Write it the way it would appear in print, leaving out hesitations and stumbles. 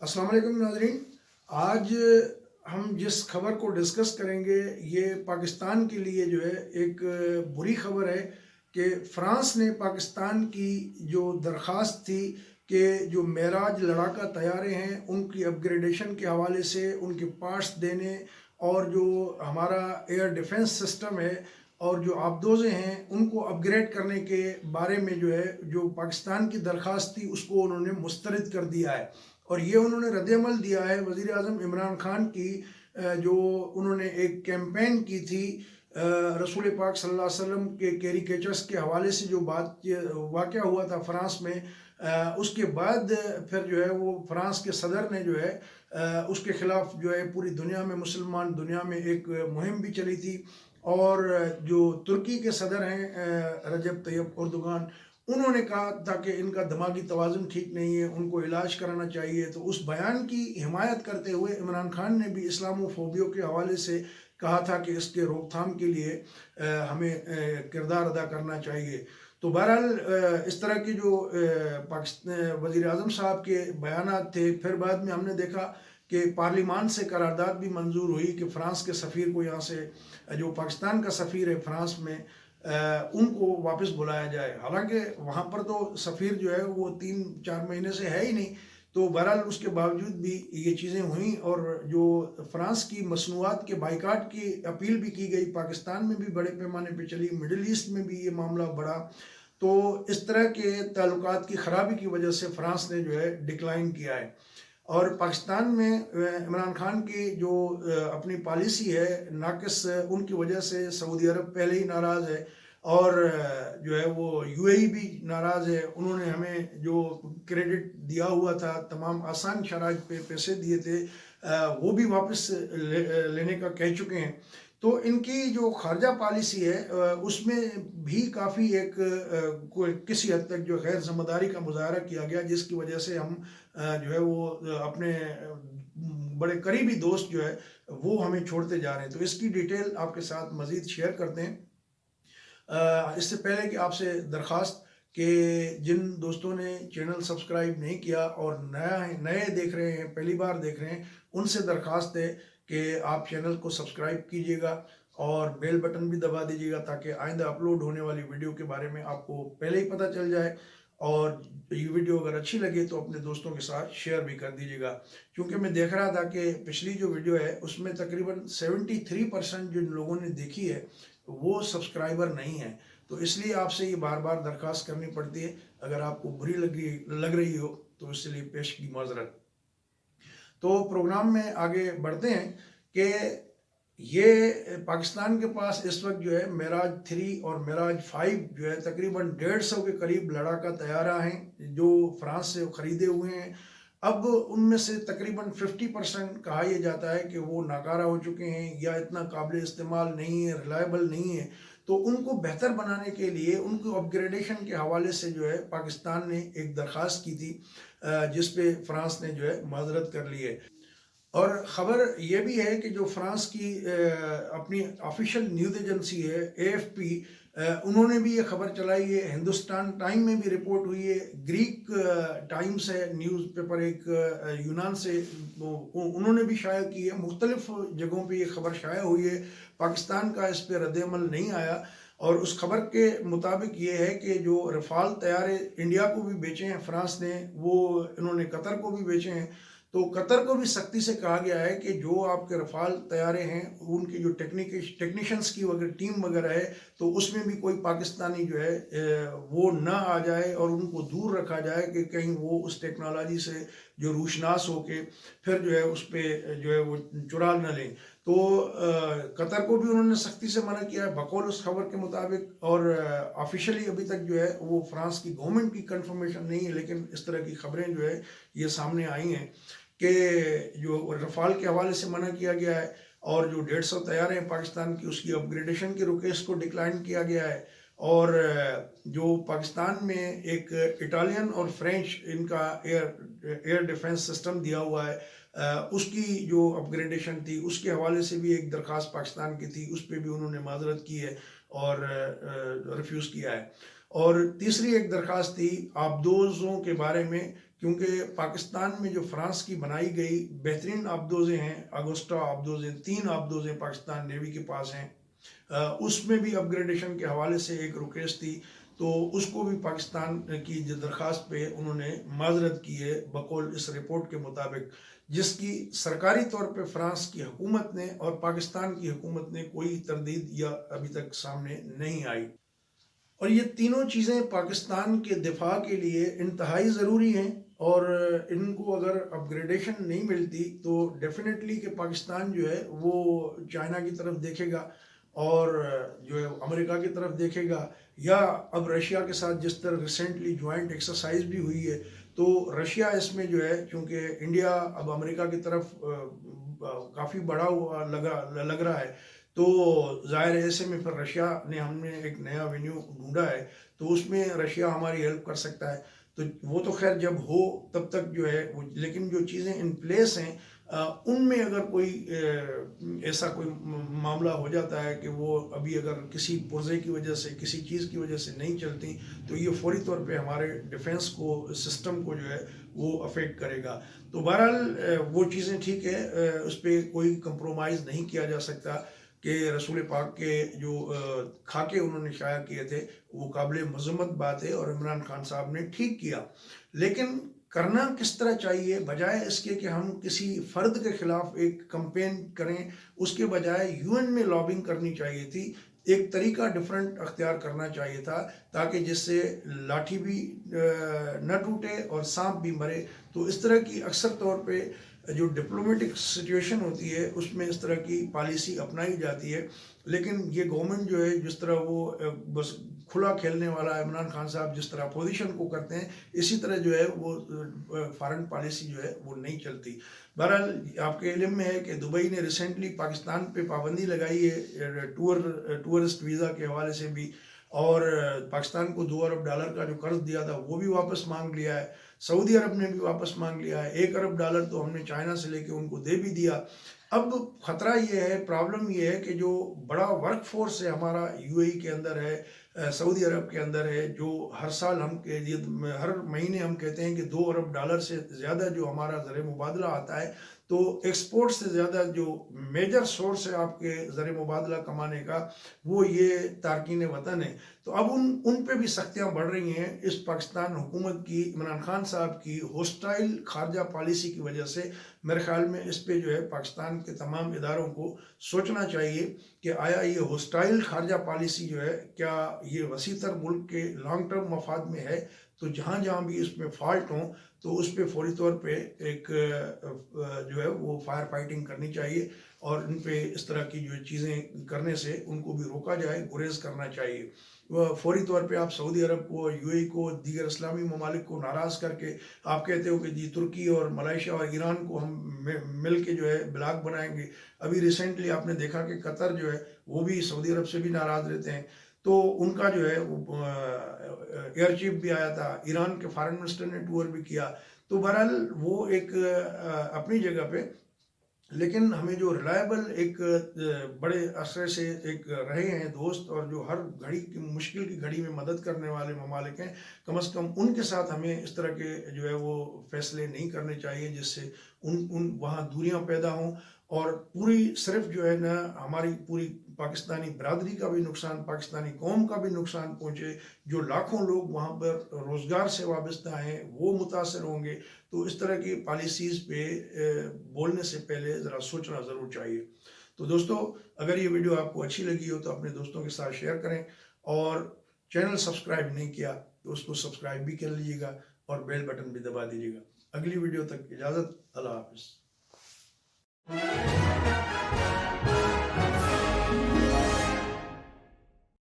السلام علیکم ناظرین. آج ہم جس خبر کو ڈسکس کریں گے یہ پاکستان کے لیے جو ہے ایک بری خبر ہے کہ فرانس نے پاکستان کی جو درخواست تھی کہ جو معراج لڑاکا طیارے ہیں ان کی اپ گریڈیشن کے حوالے سے ان کے پارٹس دینے اور جو ہمارا ایئر ڈیفنس سسٹم ہے اور جو آبدوزیں ہیں ان کو اپ گریڈ کرنے کے بارے میں جو ہے جو پاکستان کی درخواست تھی اس کو انہوں نے مسترد کر دیا ہے. اور یہ انہوں نے رد عمل دیا ہے وزیر اعظم عمران خان کی جو انہوں نے ایک کیمپین کی تھی رسول پاک صلی اللہ علیہ وسلم کے کیریکیچرز کے حوالے سے جو بات واقعہ ہوا تھا فرانس میں. اس کے بعد پھر جو ہے وہ فرانس کے صدر نے جو ہے اس کے خلاف جو ہے پوری دنیا میں مسلمان دنیا میں ایک مہم بھی چلی تھی. اور جو ترکی کے صدر ہیں رجب طیب اردوغان انہوں نے کہا تھا کہ ان کا دماغی توازن ٹھیک نہیں ہے ان کو علاج کرانا چاہیے. تو اس بیان کی حمایت کرتے ہوئے عمران خان نے بھی اسلام فوبیوں کے حوالے سے کہا تھا کہ اس کے روک تھام کے لیے ہمیں کردار ادا کرنا چاہیے. تو بہرحال اس طرح کی جو وزیر اعظم صاحب کے بیانات تھے. پھر بعد میں ہم نے دیکھا کہ پارلیمان سے قرارداد بھی منظور ہوئی کہ فرانس کے سفیر کو یہاں سے جو پاکستان کا سفیر ہے فرانس میں ان کو واپس بلایا جائے. حالانکہ وہاں پر تو سفیر جو ہے وہ 3-4 مہینے سے ہے ہی نہیں. تو بہرحال اس کے باوجود بھی یہ چیزیں ہوئیں اور جو فرانس کی مصنوعات کے بائیکاٹ کی اپیل بھی کی گئی پاکستان میں بھی بڑے پیمانے پہ چلی مڈل ایسٹ میں بھی یہ معاملہ بڑھا. تو اس طرح کے تعلقات کی خرابی کی وجہ سے فرانس نے جو ہے ڈکلائن کیا ہے. اور پاکستان میں عمران خان کی جو اپنی پالیسی ہے ناقص ان کی وجہ سے سعودی عرب پہلے ہی ناراض ہے اور جو ہے وہ یو اے ای بھی ناراض ہے. انہوں نے ہمیں جو کریڈٹ دیا ہوا تھا تمام آسان شرائط پہ پیسے دیے تھے وہ بھی واپس لینے کا کہہ چکے ہیں. تو ان کی جو خارجہ پالیسی ہے اس میں بھی کافی ایک کسی حد تک جو غیر ذمہ داری کا مظاہرہ کیا گیا جس کی وجہ سے ہم جو ہے وہ اپنے بڑے قریبی دوست جو ہے وہ ہمیں چھوڑتے جا رہے ہیں. تو اس کی ڈیٹیل آپ کے ساتھ مزید شیئر کرتے ہیں. اس سے پہلے کہ آپ سے درخواست کہ جن دوستوں نے چینل سبسکرائب نہیں کیا اور نئے دیکھ رہے ہیں پہلی بار دیکھ رہے ہیں ان سے درخواست ہے کہ آپ چینل کو سبسکرائب کیجئے گا اور بیل بٹن بھی دبا دیجئے گا تاکہ آئندہ اپلوڈ ہونے والی ویڈیو کے بارے میں آپ کو پہلے ہی پتہ چل جائے. اور یہ ویڈیو اگر اچھی لگے تو اپنے دوستوں کے ساتھ شیئر بھی کر دیجئے گا. کیونکہ میں دیکھ رہا تھا کہ پچھلی جو ویڈیو ہے اس میں تقریباً 73% جن لوگوں نے دیکھی ہے وہ سبسکرائبر نہیں ہیں. تو اس لیے آپ سے یہ بار بار درخواست کرنی پڑتی ہے. اگر آپ کو بری لگ رہی ہو تو اس لیے پیش کی معذرت. تو پروگرام میں آگے بڑھتے ہیں کہ یہ پاکستان کے پاس اس وقت جو ہے معراج 3 اور معراج 5 جو ہے تقریباً 150 کے قریب لڑاکا طیارہ ہیں جو فرانس سے خریدے ہوئے ہیں. اب ان میں سے تقریباً 50% کہا یہ جاتا ہے کہ وہ ناکارہ ہو چکے ہیں یا اتنا قابل استعمال نہیں ہے ریلائبل نہیں ہے. تو ان کو بہتر بنانے کے لیے ان کو اپ گریڈیشن کے حوالے سے جو ہے پاکستان نے ایک درخواست کی تھی جس پہ فرانس نے جو ہے معذرت کر لی ہے. اور خبر یہ بھی ہے کہ جو فرانس کی اپنی آفیشیل نیوز ایجنسی ہے AFP انہوں نے بھی یہ خبر چلائی ہے. ہندوستان ٹائم میں بھی رپورٹ ہوئی ہے. گریک ٹائمز ہے نیوز پیپر ایک یونان سے انہوں نے بھی شائع کی ہے. مختلف جگہوں پہ یہ خبر شائع ہوئی ہے. پاکستان کا اس پہ رد عمل نہیں آیا. اور اس خبر کے مطابق یہ ہے کہ جو رفال طیارے انڈیا کو بھی بیچے ہیں فرانس نے وہ انہوں نے قطر کو بھی بیچے ہیں. تو قطر کو بھی سختی سے کہا گیا ہے کہ جو آپ کے رفال طیارے ہیں ان کی جو ٹیکنیشنز کی ٹیم وغیرہ ہے تو اس میں بھی کوئی پاکستانی جو ہے وہ نہ آ جائے اور ان کو دور رکھا جائے کہ کہیں وہ اس ٹیکنالوجی سے جو روشناس ہو کے پھر جو ہے اس پہ جو ہے وہ چرا نہ لیں. تو قطر کو بھی انہوں نے سختی سے منع کیا ہے بقول اس خبر کے مطابق. اور آفیشلی ابھی تک جو ہے وہ فرانس کی گورنمنٹ کی کنفرمیشن نہیں ہے لیکن اس طرح کی خبریں جو ہے یہ سامنے آئی ہیں کہ جو رفال کے حوالے سے منع کیا گیا ہے اور جو 150 طیارے ہیں پاکستان کی اس کی اپ گریڈیشن کی ریکویسٹ کو ڈکلائن کیا گیا ہے. اور جو پاکستان میں ایک اٹالین اور فرینچ ان کا ایئر ڈیفنس سسٹم دیا ہوا ہے اس کی جو اپ گریڈیشن تھی اس کے حوالے سے بھی ایک درخواست پاکستان کی تھی. اس پہ بھی انہوں نے معذرت کی ہے اور ریفیوز کیا ہے. اور تیسری ایک درخواست تھی آبدوزوں کے بارے میں کیونکہ پاکستان میں جو فرانس کی بنائی گئی بہترین آبدوزیں ہیں، اگوسٹا آبدوزیں، 3 آبدوزیں پاکستان نیوی کے پاس ہیں، اس میں بھی اپ گریڈیشن کے حوالے سے ایک رکیس تھی، تو اس کو بھی پاکستان کی درخواست پہ انہوں نے معذرت کی ہے بقول اس رپورٹ کے مطابق، جس کی سرکاری طور پہ فرانس کی حکومت نے اور پاکستان کی حکومت نے کوئی تردید یا ابھی تک سامنے نہیں آئی۔ اور یہ تینوں چیزیں پاکستان کے دفاع کے لیے انتہائی ضروری ہیں، اور ان کو اگر اپ گریڈیشن نہیں ملتی تو ڈیفینیٹلی کہ پاکستان جو ہے وہ چائنا کی طرف دیکھے گا اور جو ہے امریکہ کی طرف دیکھے گا، یا اب رشیا کے ساتھ جس طرح ریسنٹلی جوائنٹ ایکسرسائز بھی ہوئی ہے، تو رشیا اس میں جو ہے چونکہ انڈیا اب امریکہ کی طرف کافی بڑا ہوا لگ رہا ہے، تو ظاہر ہے ایسے میں پھر رشیا نے ہم نے ایک نیا وینیو ڈھونڈا ہے، تو اس میں رشیا ہماری ہیلپ کر سکتا ہے۔ تو وہ تو خیر جب ہو تب تک جو ہے لیکن جو چیزیں ان پلیس ہیں ان میں اگر کوئی ایسا کوئی معاملہ ہو جاتا ہے کہ وہ ابھی اگر کسی پرزے کی وجہ سے کسی چیز کی وجہ سے نہیں چلتی، تو یہ فوری طور پہ ہمارے ڈیفنس کو سسٹم کو جو ہے وہ افیکٹ کرے گا۔ تو بہرحال وہ چیزیں ٹھیک ہے، اس پہ کوئی کمپرومائز نہیں کیا جا سکتا کہ رسول پاک کے جو خاکے انہوں نے شائع کیے تھے وہ قابل مذمت بات ہے، اور عمران خان صاحب نے ٹھیک کیا، لیکن کرنا کس طرح چاہیے؟ بجائے اس کے کہ ہم کسی فرد کے خلاف ایک کمپین کریں، اس کے بجائے یو این میں لابنگ کرنی چاہیے تھی، ایک طریقہ ڈیفرنٹ اختیار کرنا چاہیے تھا تاکہ جس سے لاٹھی بھی نہ ٹوٹے اور سانپ بھی مرے۔ تو اس طرح کی اکثر طور پہ جو ڈپلومیٹک سچویشن ہوتی ہے اس میں اس طرح کی پالیسی اپنائی جاتی ہے، لیکن یہ گورنمنٹ جو ہے جس طرح وہ بس کھلا کھیلنے والا عمران خان صاحب جس طرح اپوزیشن کو کرتے ہیں، اسی طرح جو ہے وہ فارن پالیسی جو ہے وہ نہیں چلتی۔ بہرحال آپ کے علم میں ہے کہ دبئی نے ریسنٹلی پاکستان پہ پابندی لگائی ہے ٹورسٹ ویزا کے حوالے سے بھی، اور پاکستان کو $2 ارب کا جو قرض دیا تھا وہ بھی واپس مانگ لیا ہے، سعودی عرب نے بھی واپس مانگ لیا ہے، $1 ارب تو ہم نے چائنا سے لے کے ان کو دے بھی دیا۔ اب خطرہ یہ ہے، پرابلم یہ ہے کہ جو بڑا ورک فورس ہے ہمارا یو اے ای کے اندر ہے، سعودی عرب کے اندر ہے، جو ہر سال ہر مہینے ہم کہتے ہیں کہ $2 ارب سے زیادہ جو ہمارا زر مبادلہ آتا ہے، تو ایکسپورٹ سے زیادہ جو میجر سورس ہے آپ کے زر مبادلہ کمانے کا وہ یہ تارکین وطن ہے۔ تو اب ان پہ بھی سختیاں بڑھ رہی ہیں اس پاکستان حکومت کی، عمران خان صاحب کی ہوسٹائل خارجہ پالیسی کی وجہ سے۔ میرے خیال میں اس پہ جو ہے پاکستان کے تمام اداروں کو سوچنا چاہیے کہ آیا یہ ہوسٹائل خارجہ پالیسی جو ہے کیا یہ وسیع تر ملک کے لانگ ٹرم مفاد میں ہے؟ تو جہاں جہاں بھی اس میں فالٹ ہوں تو اس پہ فوری طور پہ ایک جو ہے وہ فائر فائٹنگ کرنی چاہیے، اور ان پہ اس طرح کی جو چیزیں کرنے سے ان کو بھی روکا جائے، گریز کرنا چاہیے۔ فوری طور پہ آپ سعودی عرب کو، یو اے ای کو، دیگر اسلامی ممالک کو ناراض کر کے آپ کہتے ہو کہ جی ترکی اور ملائیشیا اور ایران کو ہم مل کے جو ہے بلاک بنائیں گے۔ ابھی ریسنٹلی آپ نے دیکھا کہ قطر جو ہے وہ بھی سعودی عرب سے بھی ناراض رہتے ہیں، تو ان کا جو ہے ایئر چیف بھی آیا تھا، ایران کے فارن منسٹر نے ٹور بھی کیا۔ تو بہرحال وہ ایک اپنی جگہ پہ، لیکن ہمیں جو ریلائبل ایک بڑے عرصے سے ایک رہے ہیں دوست، اور جو ہر گھڑی کی مشکل کی گھڑی میں مدد کرنے والے ممالک ہیں، کم از کم ان کے ساتھ ہمیں اس طرح کے جو ہے وہ فیصلے نہیں کرنے چاہیے جس سے ان وہاں دوریاں پیدا ہوں، اور پوری صرف جو ہے نا ہماری پوری پاکستانی برادری کا بھی نقصان، پاکستانی قوم کا بھی نقصان پہنچے، جو لاکھوں لوگ وہاں پر روزگار سے وابستہ ہیں وہ متاثر ہوں گے۔ تو اس طرح کی پالیسیز پہ بولنے سے پہلے ذرا سوچنا ضرور چاہیے۔ تو دوستو، اگر یہ ویڈیو آپ کو اچھی لگی ہو تو اپنے دوستوں کے ساتھ شیئر کریں، اور چینل سبسکرائب نہیں کیا تو اس کو سبسکرائب بھی کر لیجیے گا، اور بیل بٹن بھی دبا دیجیے گا۔ اگلی ویڈیو تک اجازت، اللہ حافظ۔